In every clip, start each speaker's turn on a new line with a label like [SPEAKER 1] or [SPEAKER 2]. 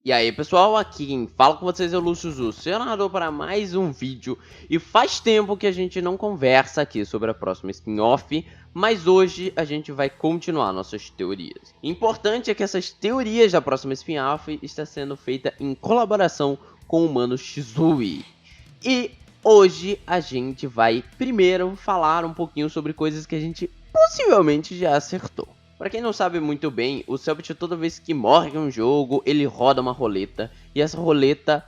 [SPEAKER 1] E aí pessoal, aqui quem fala com vocês é o Lúcio Zu, seu narrador para mais um vídeo. E faz tempo que a gente não conversa aqui sobre a próxima spin-off, mas hoje a gente vai continuar nossas teorias. Importante é que essas teorias da próxima spin-off está sendo feita em colaboração com o Mano Shizui. E hoje a gente vai primeiro falar um pouquinho sobre coisas que a gente possivelmente já acertou. Pra quem não sabe muito bem, o Cellbit toda vez que morre em um jogo, ele roda uma roleta. E essa roleta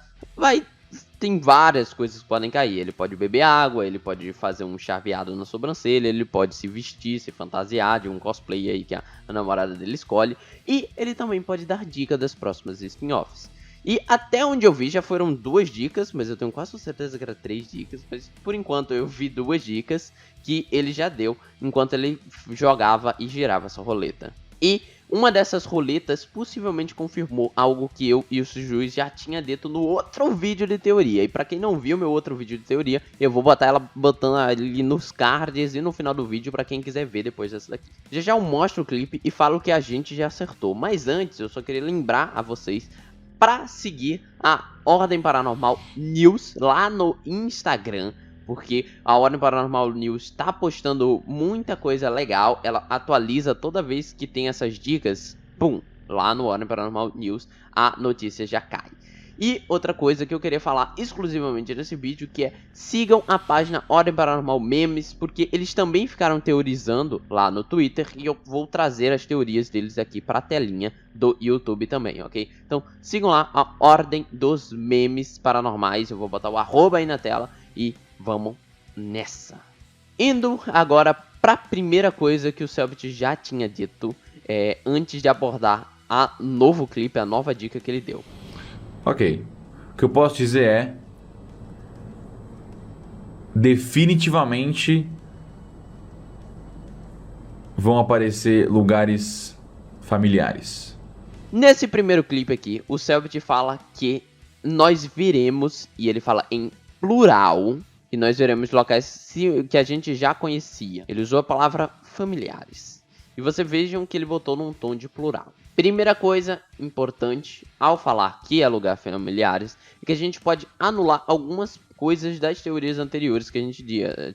[SPEAKER 1] tem várias coisas que podem cair. Ele pode beber água, ele pode fazer um chaveado na sobrancelha, ele pode se vestir, se fantasiar de um cosplay aí que a namorada dele escolhe. E ele também pode dar dica das próximas spin-offs. E até onde eu vi já foram 2 dicas, mas eu tenho quase certeza que era 3 dicas. Mas por enquanto eu vi 2 dicas que ele já deu enquanto ele jogava e girava essa roleta. E uma dessas roletas possivelmente confirmou algo que eu e o Shizui já tinha dito no outro vídeo de teoria. E pra quem não viu meu outro vídeo de teoria, eu vou botar ela botando ali nos cards e no final do vídeo pra quem quiser ver depois dessa daqui. Já eu mostro o clipe e falo que a gente já acertou. Mas antes eu só queria lembrar a vocês para seguir a Ordem Paranormal News lá no Instagram, porque a Ordem Paranormal News está postando muita coisa legal, ela atualiza toda vez que tem essas dicas, pum, lá no Ordem Paranormal News a notícia já cai. E outra coisa que eu queria falar exclusivamente nesse vídeo, que é sigam a página Ordem Paranormal Memes, porque eles também ficaram teorizando lá no Twitter e eu vou trazer as teorias deles aqui para a telinha do YouTube também, ok? Então sigam lá a Ordem dos Memes Paranormais, eu vou botar o arroba aí na tela e vamos nessa. Indo agora para a primeira coisa que o Cellbit já tinha dito antes de abordar a novo clipe, a nova dica que ele deu.
[SPEAKER 2] Ok. O que eu posso dizer é... definitivamente vão aparecer lugares familiares.
[SPEAKER 1] Nesse primeiro clipe aqui, o Cellbit fala que nós viremos, e ele fala em plural, que nós veremos locais que a gente já conhecia. Ele usou a palavra familiares. E vocês vejam que ele botou num tom de plural. Primeira coisa importante ao falar que é lugar familiares é que a gente pode anular algumas coisas das teorias anteriores que a gente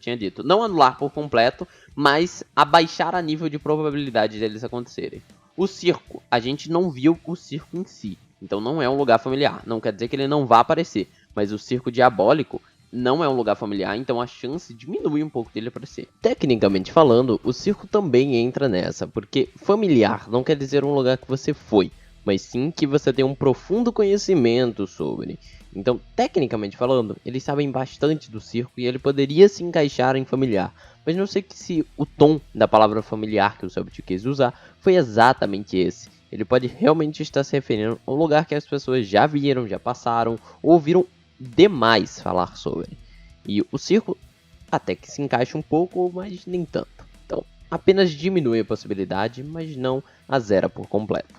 [SPEAKER 1] tinha dito. Não anular por completo, mas abaixar a nível de probabilidade deles acontecerem. O circo, a gente não viu o circo em si, então não é um lugar familiar. Não quer dizer que ele não vá aparecer, mas o circo diabólico não é um lugar familiar, então a chance diminui um pouco dele aparecer. Tecnicamente falando, o circo também entra nessa, porque familiar não quer dizer um lugar que você foi, mas sim que você tem um profundo conhecimento sobre. Então, tecnicamente falando, eles sabem bastante do circo e ele poderia se encaixar em familiar. Mas não sei se o tom da palavra familiar que o Cellbit quis usar foi exatamente esse. Ele pode realmente estar se referindo a um lugar que as pessoas já viram, já passaram, ou ouviram demais falar sobre. E o circo até que se encaixa um pouco, mas nem tanto. Então, apenas diminui a possibilidade, mas não a zera por completo.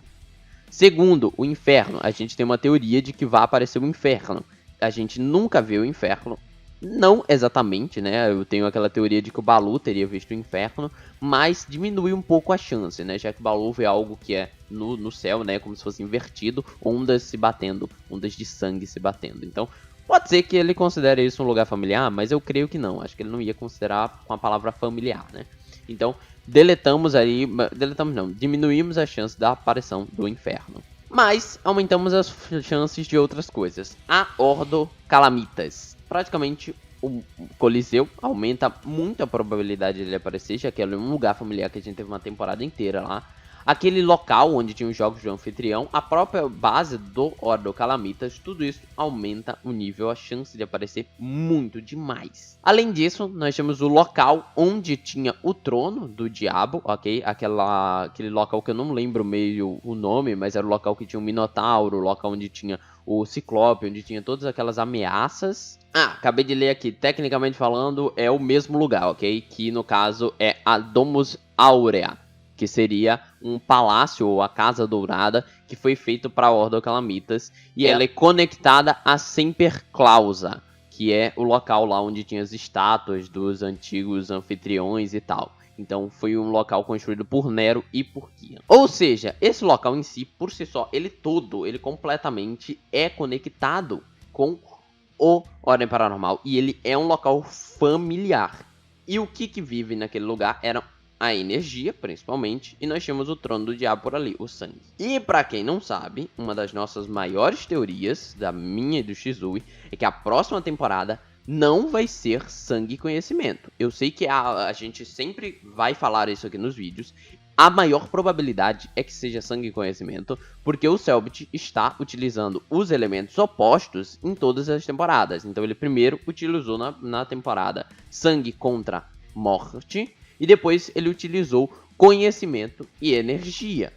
[SPEAKER 1] Segundo, o inferno. A gente tem uma teoria de que vai aparecer o inferno. A gente nunca vê o inferno. Não exatamente, né? Eu tenho aquela teoria de que o Balu teria visto o inferno, mas diminui um pouco a chance, né? Já que o Balu vê algo que é no céu, né? Como se fosse invertido, ondas se batendo, ondas de sangue se batendo. Então, pode ser que ele considere isso um lugar familiar, mas eu creio que não. Acho que ele não ia considerar com a palavra familiar, né? Então, diminuímos a chance da aparição do inferno. Mas aumentamos as chances de outras coisas. A Ordo Calamitas. Praticamente o Coliseu aumenta muito a probabilidade dele aparecer, já que ele é um lugar familiar que a gente teve uma temporada inteira lá. Aquele local onde tinha os jogos do anfitrião, a própria base do Ordo Calamitas, tudo isso aumenta o nível, a chance de aparecer muito demais. Além disso, nós temos o local onde tinha o trono do diabo, ok? Aquele local que eu não lembro meio o nome, mas era o local que tinha o Minotauro, o local onde tinha o Ciclope, onde tinha todas aquelas ameaças. Acabei de ler aqui, tecnicamente falando, é o mesmo lugar, ok? Que no caso é a Domus Aurea, que seria um palácio ou a Casa Dourada que foi feito para a Ordo Calamitas. E ela é conectada a Semper Clausa, que é o local lá onde tinha as estátuas dos antigos anfitriões e tal. Então foi um local construído por Nero e por Kian. Ou seja, esse local em si, por si só, ele completamente é conectado com o Ordem Paranormal. E ele é um local familiar. E o que vive naquele lugar era a energia, principalmente, e nós tínhamos o trono do diabo por ali, o sangue. E pra quem não sabe, uma das nossas maiores teorias, da minha e do Shizui, é que a próxima temporada não vai ser sangue e conhecimento. Eu sei que a gente sempre vai falar isso aqui nos vídeos. A maior probabilidade é que seja sangue e conhecimento, porque o Cellbit está utilizando os elementos opostos em todas as temporadas. Então ele primeiro utilizou na temporada sangue contra morte, e depois ele utilizou conhecimento e energia.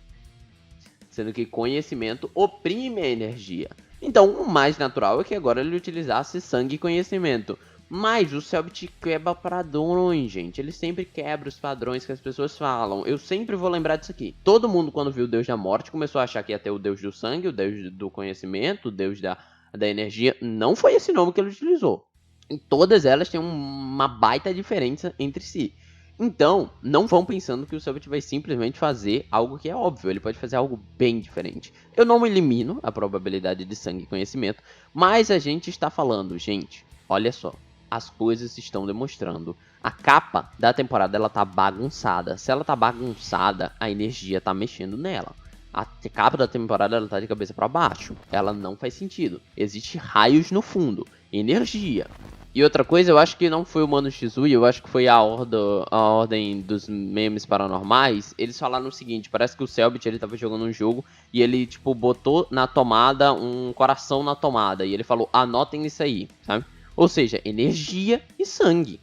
[SPEAKER 1] Sendo que conhecimento oprime a energia. Então o mais natural é que agora ele utilizasse sangue e conhecimento. Mas o Cellbit quebra padrões, gente. Ele sempre quebra os padrões que as pessoas falam. Eu sempre vou lembrar disso aqui. Todo mundo, quando viu o Deus da Morte, começou a achar que ia ter o Deus do Sangue, o Deus do Conhecimento, o Deus da Energia. Não foi esse nome que ele utilizou. E todas elas têm uma baita diferença entre si. Então, não vão pensando que o Cellbit vai simplesmente fazer algo que é óbvio. Ele pode fazer algo bem diferente. Eu não elimino a probabilidade de sangue e conhecimento, mas a gente está falando, gente, olha só. As coisas estão demonstrando. A capa da temporada, ela tá bagunçada. Se ela tá bagunçada, a energia tá mexendo nela. A capa da temporada, ela tá de cabeça para baixo. Ela não faz sentido. Existe raios no fundo. Energia. E outra coisa, eu acho que não foi o Mano Shizui, eu acho que foi a ordem dos memes paranormais. Eles falaram o seguinte, parece que o Cellbit, ele tava jogando um jogo e ele, tipo, botou na tomada um coração na tomada. E ele falou, anotem isso aí, sabe? Ou seja, energia e sangue.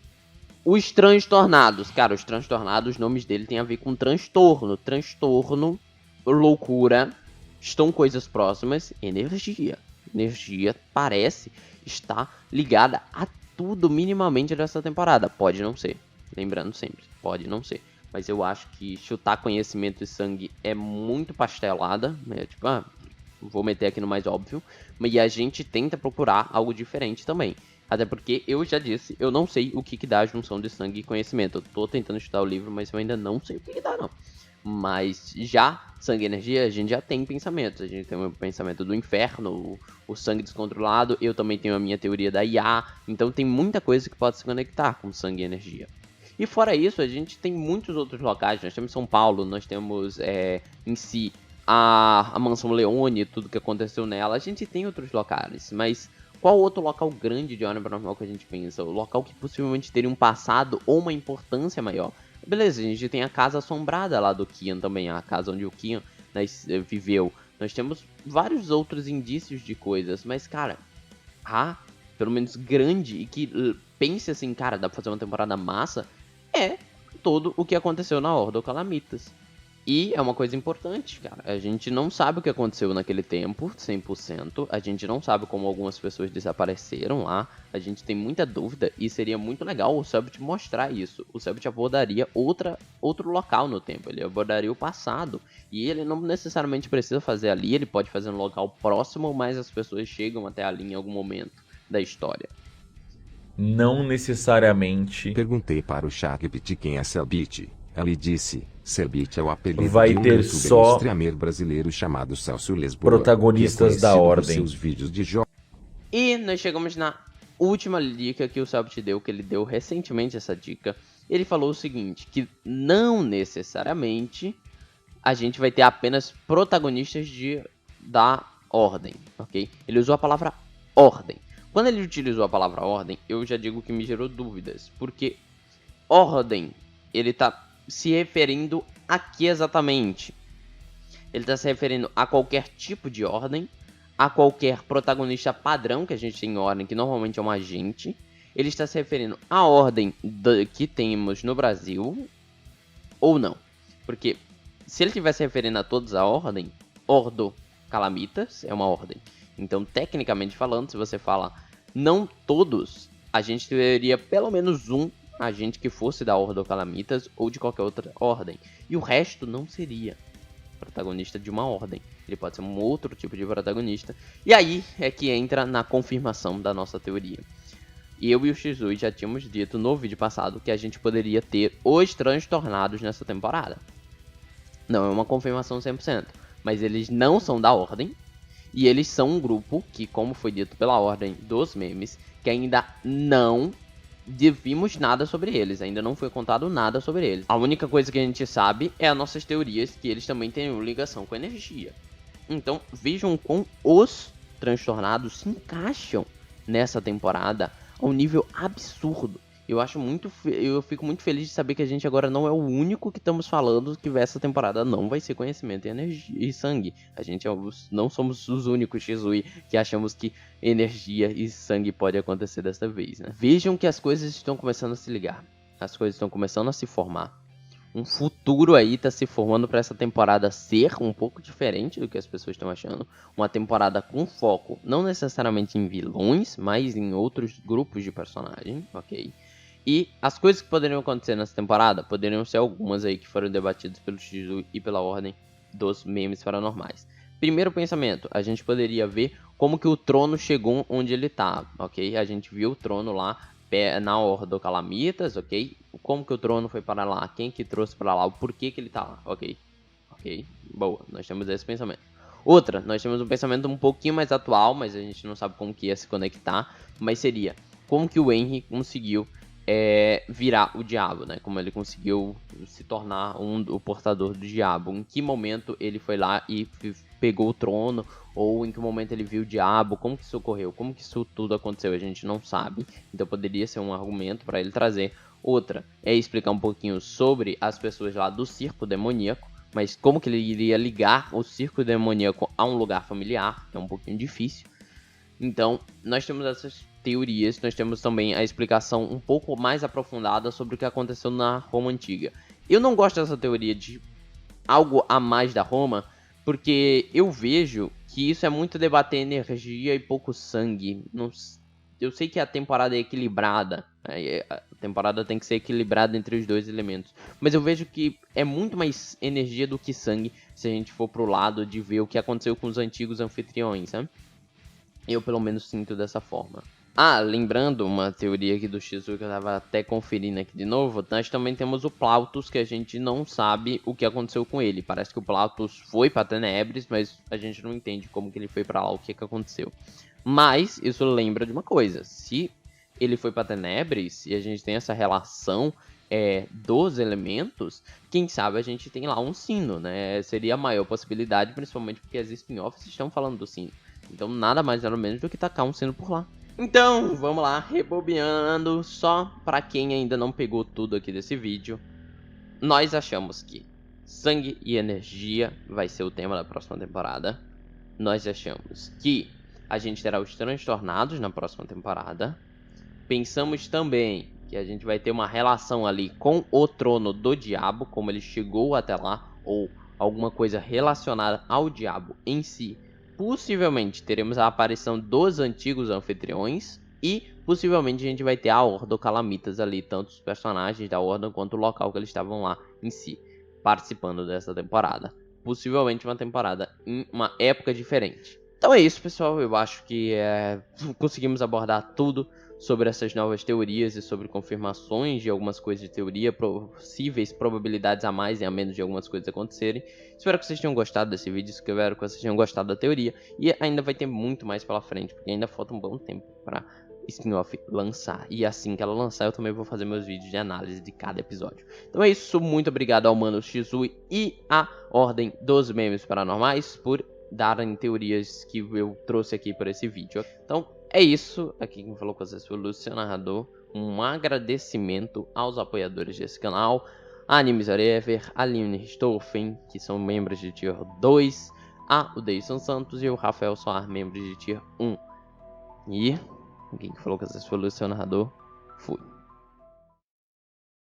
[SPEAKER 1] Os transtornados. Cara, os transtornados, os nomes dele tem a ver com transtorno. Transtorno, loucura, estão coisas próximas, energia. Energia parece estar ligada a tudo minimamente dessa temporada. Pode não ser. Lembrando sempre, pode não ser. Mas eu acho que chutar conhecimento e sangue é muito pastelada. É tipo, vou meter aqui no mais óbvio. E a gente tenta procurar algo diferente também. Até porque, eu já disse, eu não sei o que dá a junção de sangue e conhecimento. Eu tô tentando estudar o livro, mas eu ainda não sei o que dá, não. Mas já sangue e energia, a gente já tem pensamentos. A gente tem o pensamento do inferno, o sangue descontrolado. Eu também tenho a minha teoria da IA. Então tem muita coisa que pode se conectar com sangue e energia. E fora isso, a gente tem muitos outros locais. Nós temos São Paulo, nós temos em si a Mansão Leone, tudo que aconteceu nela. A gente tem outros locais, mas... qual outro local grande de Ordem Paranormal que a gente pensa? O local que possivelmente teria um passado ou uma importância maior. Beleza, a gente tem a Casa Assombrada lá do Kian também, a casa onde o Kian viveu. Nós temos vários outros indícios de coisas, mas cara, pelo menos grande e que pense assim, cara, dá pra fazer uma temporada massa, é todo o que aconteceu na Ordo Calamitas. E é uma coisa importante, cara. A gente não sabe o que aconteceu naquele tempo, 100%. A gente não sabe como algumas pessoas desapareceram lá. A gente tem muita dúvida e seria muito legal o Cellbit mostrar isso. O Cellbit abordaria outro local no tempo. Ele abordaria o passado. E ele não necessariamente precisa fazer ali. Ele pode fazer no local próximo, mas as pessoas chegam até ali em algum momento da história.
[SPEAKER 2] Não necessariamente.
[SPEAKER 3] Perguntei para o Cellbit quem é Cellbit. Ele disse, Cellbit é o apelido
[SPEAKER 2] vai
[SPEAKER 3] de um
[SPEAKER 2] ter
[SPEAKER 3] youtuber
[SPEAKER 2] só
[SPEAKER 3] streamer brasileiro chamado Celso Lisboa,
[SPEAKER 2] protagonistas
[SPEAKER 3] que é
[SPEAKER 2] da
[SPEAKER 3] conhecido por
[SPEAKER 2] Ordem.
[SPEAKER 3] seus vídeos de jogos.
[SPEAKER 1] E nós chegamos na última dica que o Cellbit deu, que ele deu recentemente essa dica. Ele falou o seguinte, que não necessariamente a gente vai ter apenas protagonistas da Ordem, ok? Ele usou a palavra Ordem. Quando ele utilizou a palavra Ordem, eu já digo que me gerou dúvidas, porque Ordem, ele tá se referindo a que exatamente? Ele está se referindo a qualquer tipo de ordem, a qualquer protagonista padrão que a gente tem em ordem, que normalmente é um agente. Ele está se referindo à ordem que temos no Brasil, ou não? Porque se ele estiver se referindo a todos a ordem, Ordo Calamitas é uma ordem. Então, tecnicamente falando, se você fala não todos, a gente teria pelo menos um agente que fosse da Ordo Calamitas ou de qualquer outra ordem. E o resto não seria protagonista de uma ordem. Ele pode ser um outro tipo de protagonista. E aí é que entra na confirmação da nossa teoria. eu e o Shizui já tínhamos dito no vídeo passado que a gente poderia ter os transtornados nessa temporada. Não é uma confirmação 100%, mas eles não são da Ordem, e eles são um grupo que, como foi dito pela Ordem dos memes, que ainda não vimos nada sobre eles, ainda não foi contado nada sobre eles. A única coisa que a gente sabe é as nossas teorias, que eles também têm ligação com energia. Então vejam como os transtornados se encaixam nessa temporada a um nível absurdo. Eu fico muito feliz de saber que a gente agora não é o único que estamos falando que essa temporada não vai ser conhecimento e energia e sangue. A gente não somos os únicos Shizui que achamos que energia e sangue pode acontecer dessa vez, né? Vejam que as coisas estão começando a se ligar. As coisas estão começando a se formar. Um futuro aí tá se formando para essa temporada ser um pouco diferente do que as pessoas estão achando. Uma temporada com foco não necessariamente em vilões, mas em outros grupos de personagem, ok? E as coisas que poderiam acontecer nessa temporada poderiam ser algumas aí que foram debatidas pelo Shizui e pela Ordem dos memes paranormais. Primeiro pensamento, a gente poderia ver como que o trono chegou onde ele tá, ok? A gente viu o trono lá na Ordo Calamitas, ok? Como que o trono foi para lá, quem que trouxe para lá, o porquê que ele tá lá, ok? Ok, boa, nós temos esse pensamento. Outra, nós temos um pensamento um pouquinho mais atual, mas a gente não sabe como que ia se conectar, mas seria como que o Henry conseguiu virar o diabo, né? Como ele conseguiu se tornar o portador do diabo. Em que momento ele foi lá e pegou o trono, ou em que momento ele viu o diabo, como que isso ocorreu, como que isso tudo aconteceu, a gente não sabe. Então poderia ser um argumento para ele trazer. Outra é explicar um pouquinho sobre as pessoas lá do circo demoníaco, mas como que ele iria ligar o circo demoníaco a um lugar familiar, que é um pouquinho difícil. Então, nós temos essas teorias, nós temos também a explicação um pouco mais aprofundada sobre o que aconteceu na Roma Antiga. Eu não gosto dessa teoria de algo a mais da Roma, porque eu vejo que isso é muito debater energia e pouco sangue. Eu sei que a temporada é equilibrada, a temporada tem que ser equilibrada entre os dois elementos, mas eu vejo que é muito mais energia do que sangue se a gente for pro lado de ver o que aconteceu com os antigos anfitriões, sabe? Eu pelo menos sinto dessa forma. Ah, lembrando uma teoria aqui do Shizui que eu tava até conferindo aqui de novo, nós também temos o Plautus, que a gente não sabe o que aconteceu com ele. Parece que o Plautus foi pra Tenebris, mas a gente não entende como que ele foi pra lá, o que aconteceu. Mas isso lembra de uma coisa, se ele foi pra Tenebris e a gente tem essa relação dos elementos, quem sabe a gente tem lá um sino, né? Seria a maior possibilidade, principalmente porque as spin-offs estão falando do sino. Então nada mais nada menos do que tacar um sino por lá. Então, vamos lá, rebobinando, só pra quem ainda não pegou tudo aqui desse vídeo. Nós achamos que sangue e energia vai ser o tema da próxima temporada. Nós achamos que a gente terá os transtornados na próxima temporada. Pensamos também que a gente vai ter uma relação ali com o trono do diabo, como ele chegou até lá, ou alguma coisa relacionada ao diabo em si. Possivelmente teremos a aparição dos antigos anfitriões e possivelmente a gente vai ter a Ordo Calamitas ali, tanto os personagens da Ordem quanto o local que eles estavam lá em si, participando dessa temporada. Possivelmente uma temporada em uma época diferente. Então é isso, pessoal, eu acho que conseguimos abordar tudo sobre essas novas teorias e sobre confirmações de algumas coisas de teoria, possíveis probabilidades a mais e a menos de algumas coisas acontecerem. Espero que vocês tenham gostado desse vídeo, espero que vocês tenham gostado da teoria, e ainda vai ter muito mais pela frente, porque ainda falta um bom tempo para spin-off lançar, e assim que ela lançar eu também vou fazer meus vídeos de análise de cada episódio. Então é isso, muito obrigado ao Mano Shizui e à Ordem dos Memes Paranormais por darem teorias que eu trouxe aqui para esse vídeo. Então é isso, aqui quem falou com vocês foi o Lúcio Narrador. Um agradecimento aos apoiadores desse canal, a Animes Forever, a Aline Richthofen, que são membros de Tier 2, o Deison Santos e o Rafael Soar, membros de Tier 1. E quem falou com vocês foi o Lúcio Narrador. Fui.